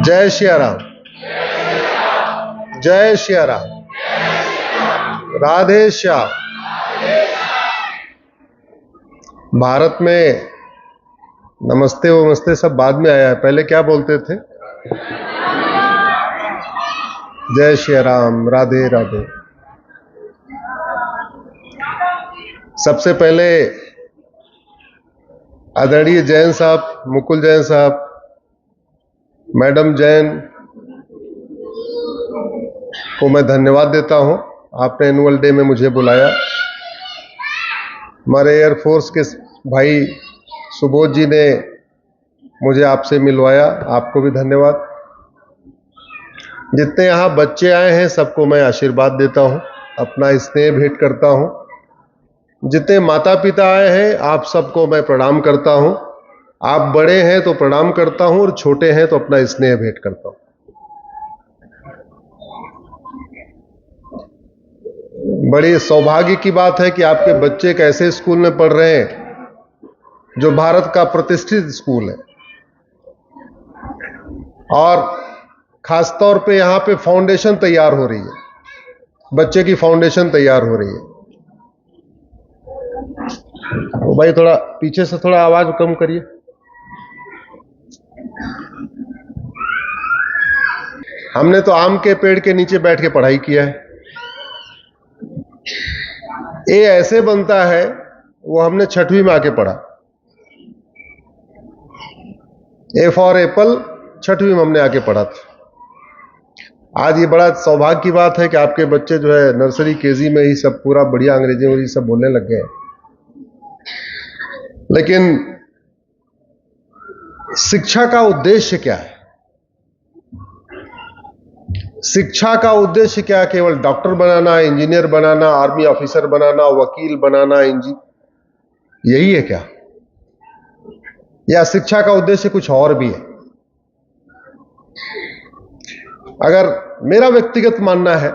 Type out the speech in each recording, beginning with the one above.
जय श्री राम। जय श्री राम। राधे श्याम। भारत में नमस्ते वमस्ते सब बाद में आया है, पहले क्या बोलते थे? जय श्री राम, राधे राधे। सबसे पहले आदरणीय जैन साहब, मुकुल जैन साहब, मैडम जैन को मैं धन्यवाद देता हूं, आपने एनुअल डे में मुझे बुलाया। हमारे एयरफोर्स के भाई सुबोध जी ने मुझे आपसे मिलवाया, आपको भी धन्यवाद। जितने यहाँ बच्चे आए हैं सबको मैं आशीर्वाद देता हूं, अपना स्नेह भेंट करता हूं। जितने माता पिता आए हैं आप सबको मैं प्रणाम करता हूं। आप बड़े हैं तो प्रणाम करता हूं और छोटे हैं तो अपना स्नेह भेंट करता हूं। बड़ी सौभाग्य की बात है कि आपके बच्चे एक ऐसे स्कूल में पढ़ रहे हैं जो भारत का प्रतिष्ठित स्कूल है, और खासतौर पे यहां पे फाउंडेशन तैयार हो रही है, बच्चे की फाउंडेशन तैयार हो रही है। तो भाई थोड़ा पीछे से थोड़ा आवाज कम करिए। हमने तो आम के पेड़ के नीचे बैठ के पढ़ाई किया है। ए ऐसे बनता है वो हमने 6वीं में आके पढ़ा। ए फॉर एप्पल 6वीं में हमने आके पढ़ा था। आज ये बड़ा सौभाग्य की बात है कि आपके बच्चे जो है नर्सरी केजी में ही सब पूरा बढ़िया अंग्रेजी सब बोलने लग गए। लेकिन शिक्षा का उद्देश्य क्या है? शिक्षा का उद्देश्य क्या? केवल डॉक्टर बनाना, इंजीनियर बनाना, आर्मी ऑफिसर बनाना, वकील बनाना, यही है क्या? या शिक्षा का उद्देश्य कुछ और भी है? अगर मेरा व्यक्तिगत मानना है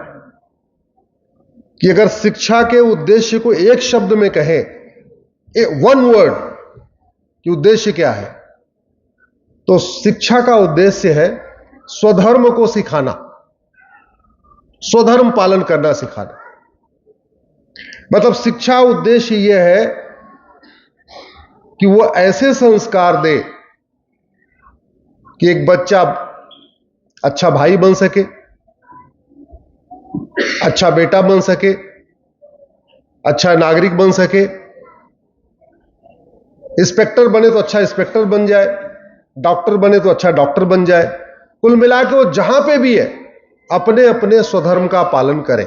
कि अगर शिक्षा के उद्देश्य को एक शब्द में कहें, वन वर्ड कि उद्देश्य क्या है, तो शिक्षा का उद्देश्य है स्वधर्म को सिखाना, स्वधर्म पालन करना सिखाना। मतलब शिक्षा उद्देश्य यह है कि वो ऐसे संस्कार दे कि एक बच्चा अच्छा भाई बन सके, अच्छा बेटा बन सके, अच्छा नागरिक बन सके, इंस्पेक्टर बने तो अच्छा इंस्पेक्टर बन जाए, डॉक्टर बने तो अच्छा डॉक्टर बन जाए। कुल मिला के वो जहां पे भी है अपने अपने स्वधर्म का पालन करें।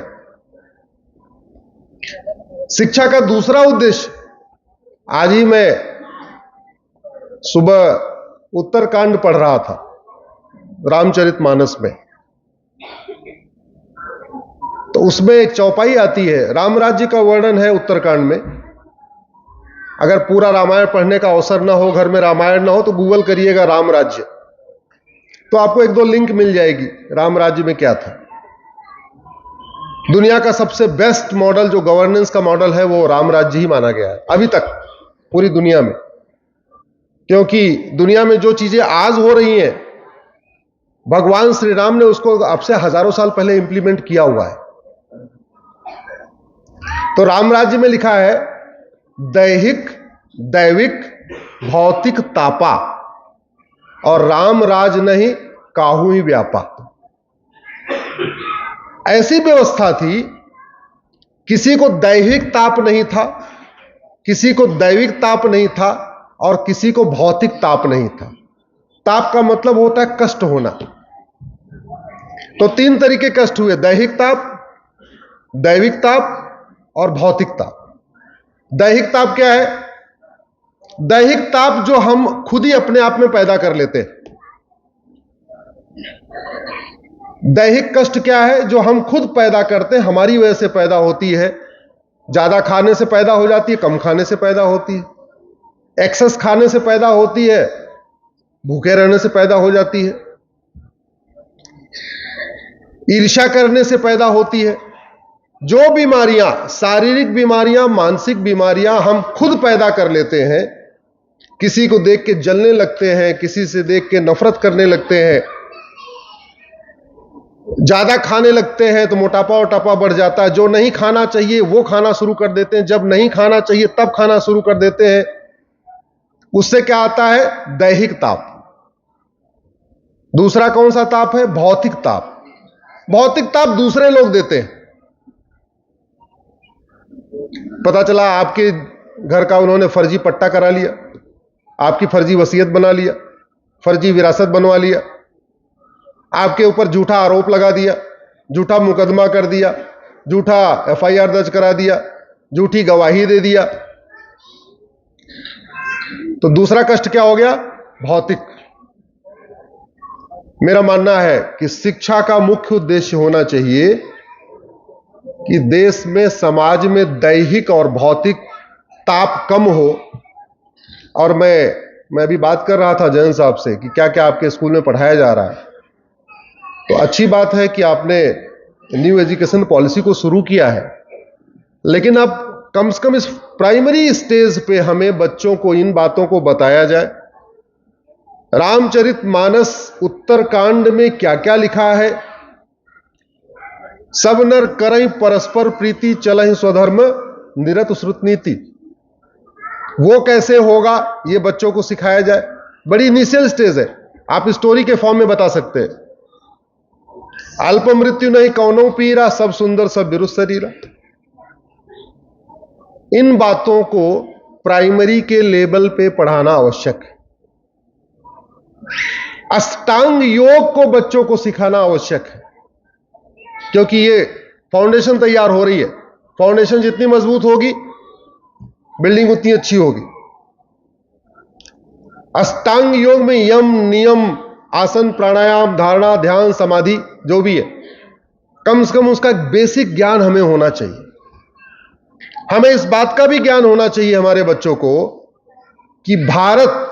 शिक्षा का दूसरा उद्देश्य, आज ही मैं सुबह उत्तरकांड पढ़ रहा था रामचरितमानस में, तो उसमें एक चौपाई आती है, राम राज्य का वर्णन है उत्तरकांड में। अगर पूरा रामायण पढ़ने का अवसर ना हो, घर में रामायण ना हो, तो गूगल करिएगा राम राज्य, तो आपको 1-2 लिंक मिल जाएगी राम राज्य में क्या था। दुनिया का सबसे बेस्ट मॉडल जो गवर्नेंस का मॉडल है वो राम राज्य ही माना गया है अभी तक पूरी दुनिया में, क्योंकि दुनिया में जो चीजें आज हो रही हैं भगवान श्री राम ने उसको अब से हजारों साल पहले इंप्लीमेंट किया हुआ है। तो राम राज्य में लिखा है दैहिक दैविक भौतिक तापा, और राम राज नहीं काहू ही व्यापा। ऐसी व्यवस्था थी, किसी को दैहिक ताप नहीं था, किसी को दैविक ताप नहीं था, और किसी को भौतिक ताप नहीं था। ताप का मतलब होता है कष्ट होना। तो 3 तरीके कष्ट हुए, दैहिक ताप, दैविक ताप और भौतिक ताप। दैहिक ताप क्या है? दैहिक ताप जो हम खुद ही अपने आप में पैदा कर लेते हैं। दैहिक कष्ट क्या है? जो हम खुद पैदा करते हैं, हमारी वजह से पैदा होती है। ज्यादा खाने से पैदा हो जाती है, कम खाने से पैदा होती है, एक्सेस खाने से पैदा होती है, भूखे रहने से पैदा हो जाती है, ईर्ष्या करने से पैदा होती है। जो बीमारियां, शारीरिक बीमारियां, मानसिक बीमारियां हम खुद पैदा कर लेते हैं, किसी को देख के जलने लगते हैं, किसी से देख के नफरत करने लगते हैं, ज्यादा खाने लगते हैं तो मोटापा वोटापा बढ़ जाता है। जो नहीं खाना चाहिए वो खाना शुरू कर देते हैं, जब नहीं खाना चाहिए तब खाना शुरू कर देते हैं। उससे क्या आता है? दैहिक ताप। दूसरा कौन सा ताप है? भौतिक ताप। भौतिक ताप दूसरे लोग देते हैं। पता चला आपके घर का उन्होंने फर्जी पट्टा करा लिया, आपकी फर्जी वसीयत बना लिया, फर्जी विरासत बनवा लिया, आपके ऊपर झूठा आरोप लगा दिया, झूठा मुकदमा कर दिया, झूठा एफआईआर दर्ज करा दिया, झूठी गवाही दे दिया। तो दूसरा कष्ट क्या हो गया? भौतिक। मेरा मानना है कि शिक्षा का मुख्य उद्देश्य होना चाहिए कि देश में, समाज में दैहिक और भौतिक ताप कम हो। और मैं भी बात कर रहा था जैन साहब से कि क्या क्या आपके स्कूल में पढ़ाया जा रहा है। तो अच्छी बात है कि आपने न्यू एजुकेशन पॉलिसी को शुरू किया है, लेकिन अब कम से कम इस प्राइमरी स्टेज पे हमें बच्चों को इन बातों को बताया जाए। रामचरितमानस उत्तरकांड में क्या क्या लिखा है? सब नर करई परस्पर प्रीति, चलहि स्वधर्म निरत श्रुत नीति। वो कैसे होगा ये बच्चों को सिखाया जाए। बड़ी इनिशियल स्टेज है, आप स्टोरी के फॉर्म में बता सकते हैं। अल्प मृत्यु नहीं कौनो पीरा, सब सुंदर सब विरुद्ध शरीरा। इन बातों को प्राइमरी के लेवल पे पढ़ाना आवश्यक है। अष्टांग योग को बच्चों को सिखाना आवश्यक है, क्योंकि ये फाउंडेशन तैयार हो रही है। फाउंडेशन जितनी मजबूत होगी, बिल्डिंग उतनी अच्छी होगी। अष्टांग योग में यम, नियम, आसन, प्राणायाम, धारणा, ध्यान, समाधि जो भी है, कम से कम उसका बेसिक ज्ञान हमें होना चाहिए। हमें इस बात का भी ज्ञान होना चाहिए हमारे बच्चों को कि भारत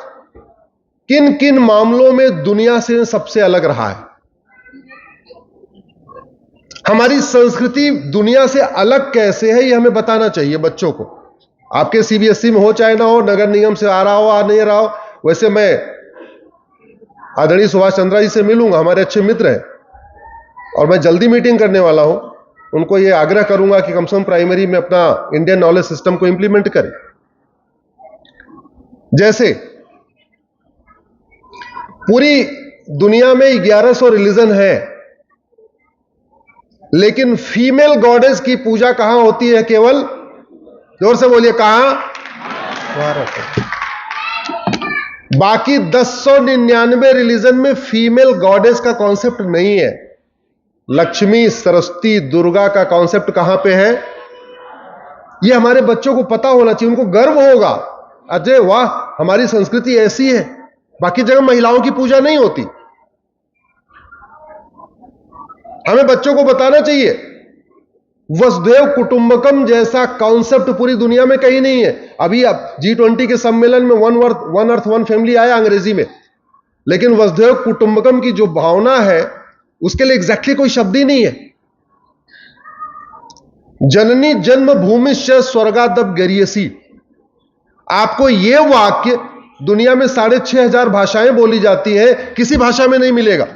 किन किन मामलों में दुनिया से सबसे अलग रहा है। हमारी संस्कृति दुनिया से अलग कैसे है, ये हमें बताना चाहिए बच्चों को। आपके सीबीएसई में हो चाहे ना हो, नगर निगम से आ रहा हो आ नहीं रहा हो। वैसे मैं आदरणीय सुभाष चंद्रा जी से मिलूंगा, हमारे अच्छे मित्र हैं, और मैं जल्दी मीटिंग करने वाला हूं। उनको यह आग्रह करूंगा कि कम से कम प्राइमरी में अपना इंडियन नॉलेज सिस्टम को इंप्लीमेंट करें। जैसे पूरी दुनिया में 1100 रिलीजन है, लेकिन फीमेल गॉडेस की पूजा कहां होती है? केवल, जोर से बोलिए, कहां? भारत। बाकी 1099 रिलीजन में फीमेल गॉडेस का कॉन्सेप्ट नहीं है। लक्ष्मी, सरस्वती, दुर्गा का कॉन्सेप्ट कहां पे है? ये हमारे बच्चों को पता होना चाहिए, उनको गर्व होगा, अजय वाह हमारी संस्कृति ऐसी है। बाकी जगह महिलाओं की पूजा नहीं होती। हमें बच्चों को बताना चाहिए। वसुधैव कुटुंबकम जैसा कॉन्सेप्ट पूरी दुनिया में कहीं नहीं है। अभी अब G20 के सम्मेलन में वन अर्थ वन फैमिली आया अंग्रेजी में, लेकिन वसुधैव कुटुंबकम की जो भावना है उसके लिए एग्जैक्टली कोई शब्द ही नहीं है। जननी जन्म भूमिश्च स्वर्गादप गरीयसी। आपको यह वाक्य दुनिया में 6500 भाषाएं बोली जाती हैं, किसी भाषा में नहीं मिलेगा।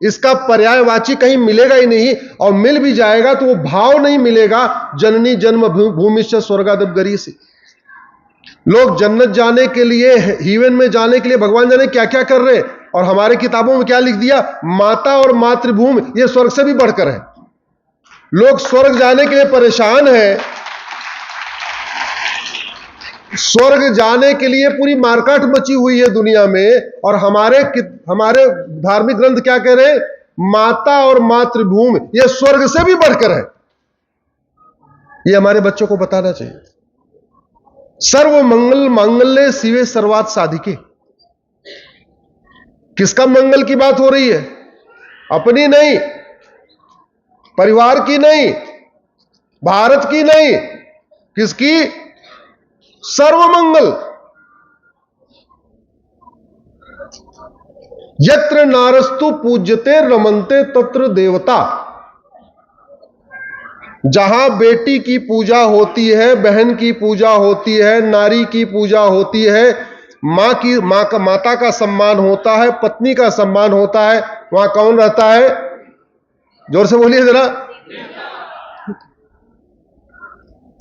इसका पर्यायवाची कहीं मिलेगा ही नहीं, और मिल भी जाएगा तो वो भाव नहीं मिलेगा। जननी जन्म भूमिश्च स्वर्गादप गरीयसी। लोग जन्नत जाने के लिए, हीवन में जाने के लिए भगवान जाने क्या क्या कर रहे हैं, और हमारे किताबों में क्या लिख दिया? माता और मातृभूमि ये स्वर्ग से भी बढ़कर है। लोग स्वर्ग जाने के लिए परेशान हैं। स्वर्ग जाने के लिए पूरी मारकाट मची हुई है दुनिया में, और हमारे धार्मिक ग्रंथ क्या कह रहे हैं? माता और मातृभूमि ये स्वर्ग से भी बढ़कर है। ये हमारे बच्चों को बताना चाहिए। सर्व मंगल मांगल्ये शिवे सर्वार्थ साधिके। किसका मंगल की बात हो रही है? अपनी नहीं, परिवार की नहीं, भारत की नहीं, किसकी? सर्वमंगल। यत्र नारस्तु पूज्यते रमन्ते तत्र देवता। जहां बेटी की पूजा होती है, बहन की पूजा होती है, नारी की पूजा होती है, माता का सम्मान होता है, पत्नी का सम्मान होता है, वहां कौन रहता है? जोर से बोलिए जरा।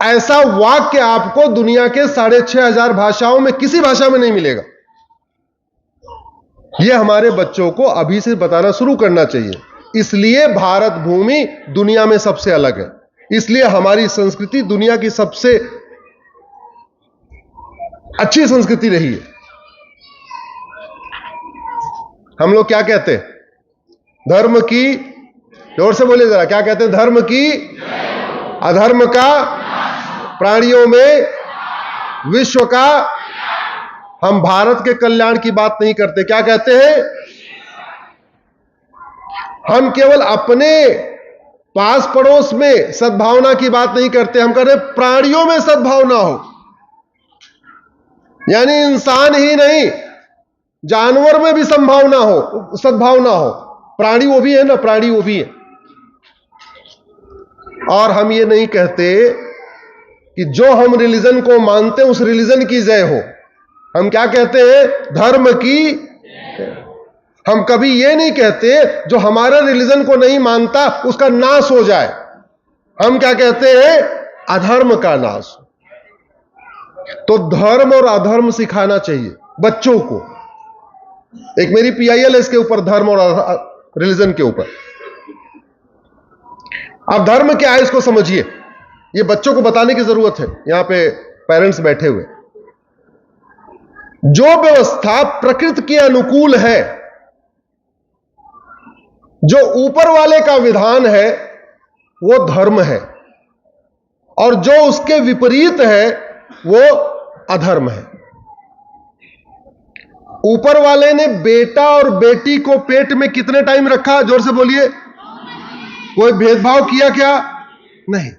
ऐसा वाक्य आपको दुनिया के 6,500 भाषाओं में किसी भाषा में नहीं मिलेगा। यह हमारे बच्चों को अभी से बताना शुरू करना चाहिए। इसलिए भारत भूमि दुनिया में सबसे अलग है, इसलिए हमारी संस्कृति दुनिया की सबसे अच्छी संस्कृति रही है। हम लोग क्या कहते हैं? धर्म की, जोर से बोलिए जरा, क्या कहते हैं? धर्म की, अधर्म का, प्राणियों में विश्व का। हम भारत के कल्याण की बात नहीं करते। क्या कहते हैं? हम केवल अपने पास पड़ोस में सद्भावना की बात नहीं करते, हम कहते हैं प्राणियों में सद्भावना हो। यानी इंसान ही नहीं, जानवर में भी संभावना हो, सद्भावना हो। प्राणी वो भी है ना, प्राणी वो भी है। और हम ये नहीं कहते कि जो हम रिलीजन को मानते हैं उस रिलीजन की जय हो। हम क्या कहते हैं? धर्म की। हम कभी ये नहीं कहते जो हमारे रिलीजन को नहीं मानता उसका नाश हो जाए। हम क्या कहते हैं? अधर्म का नाश। तो धर्म और अधर्म सिखाना चाहिए बच्चों को। एक मेरी पीआईएल है इसके ऊपर, धर्म और रिलीजन के ऊपर। अब धर्म क्या है इसको समझिए, ये बच्चों को बताने की जरूरत है। यहां पे पेरेंट्स बैठे हुए, जो व्यवस्था प्रकृति के अनुकूल है, जो ऊपर वाले का विधान है, वो धर्म है, और जो उसके विपरीत है वो अधर्म है। ऊपर वाले ने बेटा और बेटी को पेट में कितने टाइम रखा? जोर से बोलिए। कोई भेदभाव किया क्या? नहीं।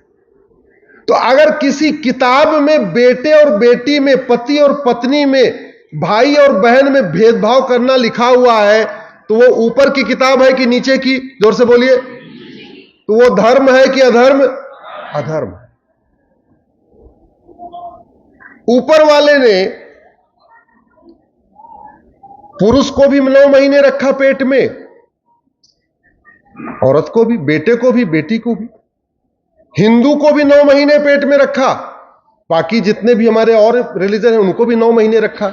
तो अगर किसी किताब में बेटे और बेटी में, पति और पत्नी में, भाई और बहन में भेदभाव करना लिखा हुआ है, तो वो ऊपर की किताब है कि नीचे की? जोर से बोलिए। तो वो धर्म है कि अधर्म? अधर्म। ऊपर वाले ने पुरुष को भी 9 महीने रखा पेट में, औरत को भी, बेटे को भी, बेटी को भी। हिंदू को भी 9 महीने पेट में रखा, बाकी जितने भी हमारे और रिलीजन हैं उनको भी 9 महीने रखा।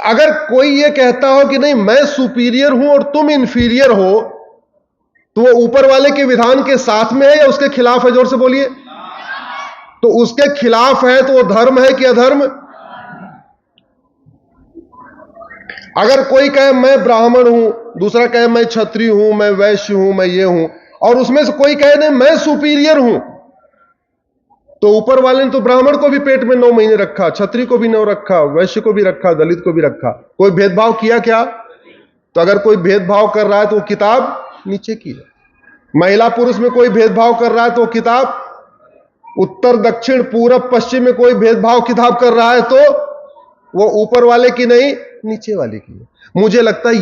अगर कोई ये कहता हो कि नहीं मैं सुपीरियर हूं और तुम इंफीरियर हो, तो वो ऊपर वाले के विधान के साथ में है या उसके खिलाफ है? जोर से बोलिए। तो उसके खिलाफ है तो वो धर्म है कि अधर्म? अगर कोई कहे मैं ब्राह्मण हूं, दूसरा कहे मैं क्षत्रिय हूं, मैं वैश्य हूं, मैं ये हूं, और उसमें से कोई कहे नहीं मैं सुपीरियर हूं, तो ऊपर वाले ने तो ब्राह्मण को भी पेट में 9 महीने रखा, क्षत्रिय को भी 9 रखा, वैश्य को भी रखा, दलित को भी रखा। कोई भेदभाव किया क्या? तो अगर कोई भेदभाव कर रहा है तो वो किताब नीचे की है। महिला पुरुष में कोई भेदभाव कर रहा है तो वो किताब, उत्तर दक्षिण पूरब पश्चिम में कोई भेदभाव किताब कर रहा है तो वो ऊपर वाले की नहीं, नीचे वाले की है। मुझे लगता है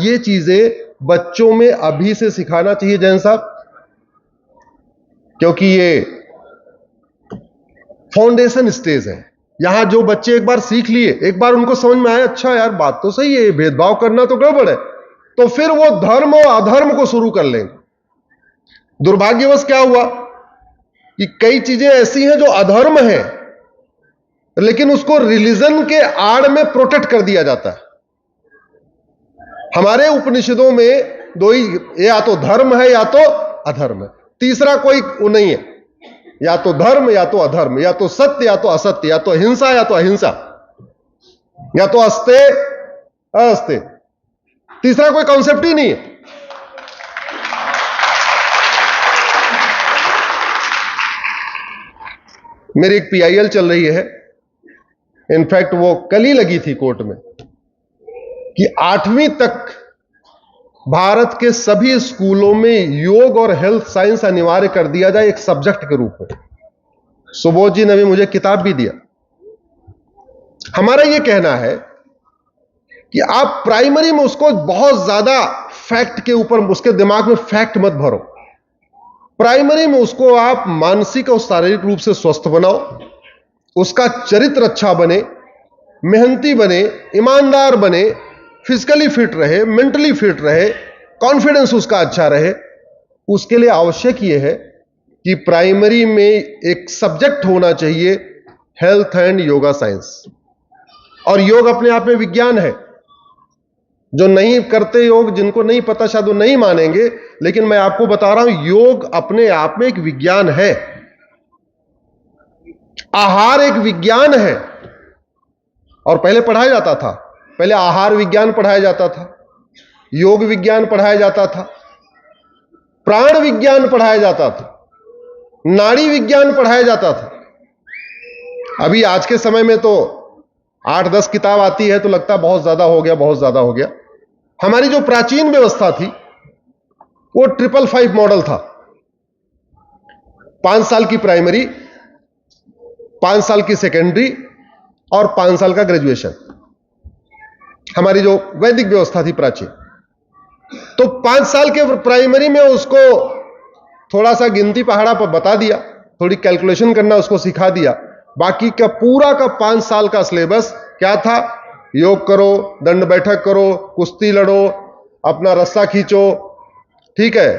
ये चीजें बच्चों में अभी से सिखाना चाहिए जैन साहब, क्योंकि ये फाउंडेशन स्टेज है। यहां जो बच्चे एक बार सीख लिए, एक बार उनको समझ में आया अच्छा यार बात तो सही है, भेदभाव करना तो गड़बड़ है, तो फिर वो धर्म और अधर्म को शुरू कर लेंगे। दुर्भाग्यवश क्या हुआ कि कई चीजें ऐसी हैं जो अधर्म है, लेकिन उसको रिलीजन के आड़ में प्रोटेक्ट कर दिया जाता है। हमारे उपनिषदों में दो ही, या तो धर्म है या तो अधर्म है, तीसरा कोई नहीं है। या तो धर्म या तो अधर्म, या तो सत्य या तो असत्य, या तो हिंसा या तो अहिंसा, या तो अस्ते अस्ते, तीसरा कोई कॉन्सेप्ट ही नहीं है। मेरी एक पीआईएल चल रही है, इनफैक्ट वो कल ही लगी थी कोर्ट में, कि 8वीं तक भारत के सभी स्कूलों में योग और हेल्थ साइंस अनिवार्य कर दिया जाए एक सब्जेक्ट के रूप में। सुबोध जी ने भी मुझे किताब भी दिया। हमारा यह कहना है कि आप प्राइमरी में उसको बहुत ज्यादा फैक्ट के ऊपर, उसके दिमाग में फैक्ट मत भरो। प्राइमरी में उसको आप मानसिक और शारीरिक रूप से स्वस्थ बनाओ, उसका चरित्र अच्छा बने, मेहनती बने, ईमानदार बने, फिजिकली फिट रहे, मेंटली फिट रहे, कॉन्फिडेंस उसका अच्छा रहे, उसके लिए आवश्यक यह है कि प्राइमरी में एक सब्जेक्ट होना चाहिए हेल्थ एंड योगा साइंस। और योग अपने आप में विज्ञान है। जो नहीं करते योग, जिनको नहीं पता शायद वो नहीं मानेंगे, लेकिन मैं आपको बता रहा हूं योग अपने आप में एक विज्ञान है। आहार एक विज्ञान है। और पहले पढ़ाया जाता था, पहले आहार विज्ञान पढ़ाया जाता था, योग विज्ञान पढ़ाया जाता था, प्राण विज्ञान पढ़ाया जाता था, नाड़ी विज्ञान पढ़ाया जाता था। अभी आज के समय में तो 8-10 किताब आती है तो लगता है बहुत ज्यादा हो गया, बहुत ज्यादा हो गया। हमारी जो प्राचीन व्यवस्था थी वो 555 मॉडल था। 5 साल की प्राइमरी, 5 साल की सेकेंडरी और 5 साल का ग्रेजुएशन, हमारी जो वैदिक व्यवस्था थी प्राचीन। तो 5 साल के प्राइमरी में उसको थोड़ा सा गिनती पहाड़ा पर बता दिया, थोड़ी कैलकुलेशन करना उसको सिखा दिया। बाकी का पूरा का 5 साल का सिलेबस क्या था? योग करो, दंड बैठक करो, कुश्ती लड़ो, अपना रस्सा खींचो, ठीक है,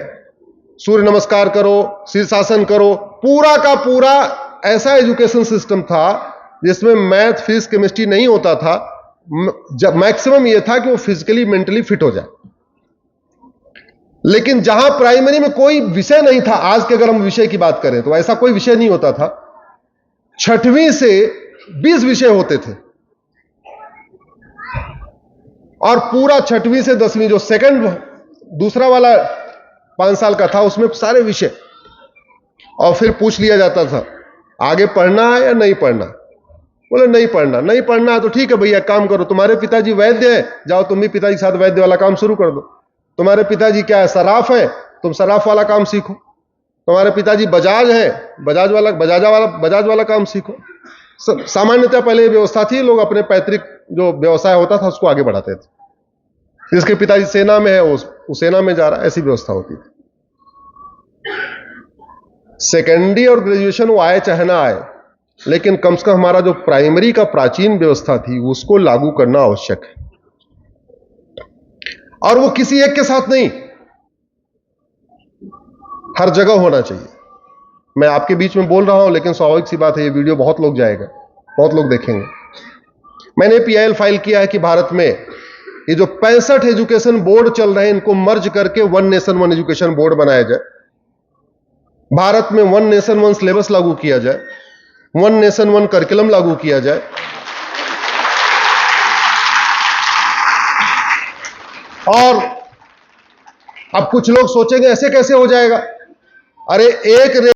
सूर्य नमस्कार करो, शीर्षासन करो। पूरा का पूरा ऐसा एजुकेशन सिस्टम था जिसमें मैथ, फिजिक्स, केमिस्ट्री नहीं होता था। जब मैक्सिमम यह था कि वो फिजिकली मेंटली फिट हो जाए। लेकिन जहां प्राइमरी में कोई विषय नहीं था, आज के अगर हम विषय की बात करें तो ऐसा कोई विषय नहीं होता था। 6वीं से 20 विषय होते थे और पूरा 6वीं से 10वीं जो सेकंड दूसरा वाला 5 साल का था उसमें सारे विषय। और फिर पूछ लिया जाता था आगे पढ़ना है या नहीं पढ़ना। बोले नहीं पढ़ना, नहीं पढ़ना है तो ठीक है भैया, काम करो, तुम्हारे पिताजी वैद्य है, जाओ तुम भी पिताजी के साथ वैद्य वाला काम शुरू कर दो। तुम्हारे पिताजी क्या है, सराफ है, तुम सराफ वाला काम सीखो। तुम्हारे पिताजी बजाज है, बजाज वाला काम सीखो। सामान्यतः पहले व्यवस्था थी, लोग अपने पैतृक जो व्यवसाय होता था उसको आगे बढ़ाते थे। जिसके पिताजी सेना में है वो सेना में जा रहा है, ऐसी व्यवस्था होती थी। सेकेंडरी और ग्रेजुएशन वो आए चाहे ना आए, लेकिन कम से कम हमारा जो प्राइमरी का प्राचीन व्यवस्था थी उसको लागू करना आवश्यक है। और वो किसी एक के साथ नहीं, हर जगह होना चाहिए। मैं आपके बीच में बोल रहा हूं, लेकिन स्वाभाविक सी बात है ये वीडियो बहुत लोग जाएगा, बहुत लोग देखेंगे। मैंने PIL फाइल किया है कि भारत में ये जो 65 एजुकेशन बोर्ड चल रहे हैं इनको मर्ज करके 1 नेशन 1 एजुकेशन बोर्ड बनाया जाए। भारत में 1 नेशन 1 सिलेबस लागू किया जाए, 1 नेशन 1 करिकुलम लागू किया जाए। और अब कुछ लोग सोचेंगे ऐसे कैसे हो जाएगा? अरे एक